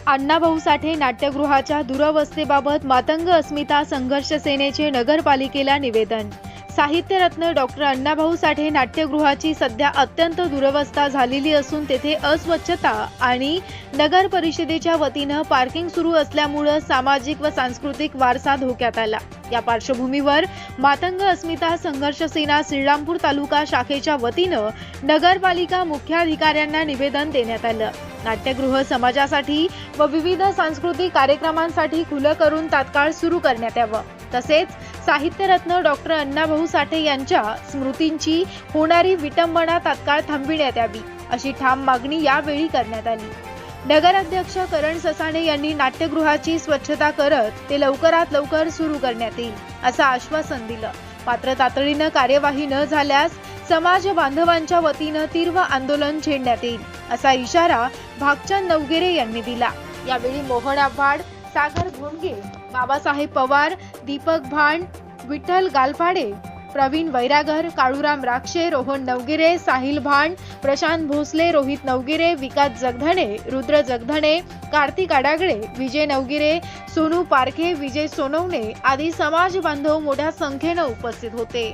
अण्णाभाऊ साठे नाट्यगृहाच्या दुरवस्थेबाबत मातंग अस्मिता संघर्ष सेनेचे नगरपालिकेला निवेदन। साहित्यरत्न डॉक्टर अण्णाभाऊ साठे नाट्यगृहाची सध्या अत्यंत दुरवस्था झालेली असून तेथे अस्वच्छता आणि नगर परिषदेच्या वतीनं पार्किंग सुरू असल्यामुळे सामाजिक व सांस्कृतिक वारसा धोक्यात आला। या पार्श्वभूमीवर मातंग अस्मिता संघर्ष सेना श्रीरामपूर तालुका शाखेच्या वतीनं नगरपालिका मुख्याधिकाऱ्यांना निवेदन देण्यात आलं। नाट्यगृह समाजासाठी व विविध सांस्कृतिक कार्यक्रमांसाठी खुलं करून तात्काळ सुरू करण्यात यावं, तसेच साहित्यरत्न डॉक्टर अण्णाभाऊ साठे यांच्या स्मृतींची होणारी विटंबना तात्काळ थांबविण्यात यावी, अशी ठाम मागणी यावेळी करण्यात आली। नगराध्यक्ष करण ससाणे यांनी नाट्यगृहाची स्वच्छता करत ते लवकरात लवकर सुरू करण्यात येईल असं आश्वासन दिलं। मात्र तातडीनं कार्यवाही न झाल्यास समाज बांधवांच्या वतीनं तीव्र आंदोलन छेडण्यात येईल असा इशारा भागचंद नवगिरे यांनी दिला। यावेळी मोहन आव्हाड, सागर घोणगे, बाबासाहेब पवार, दीपक भांड, विठ्ठल गालफाडे, प्रवीण वैरागर, काळूराम राक्षे, रोहन नवगिरे, साहिल भांड, प्रशांत भोसले, रोहित नवगिरे, विकास जगधणे, रुद्र जगधणे, कार्तिक आडागळे, विजय नवगिरे, सोनू पारखे, विजय सोनवणे आदी समाज बांधव मोठ्या संख्येनं उपस्थित होते।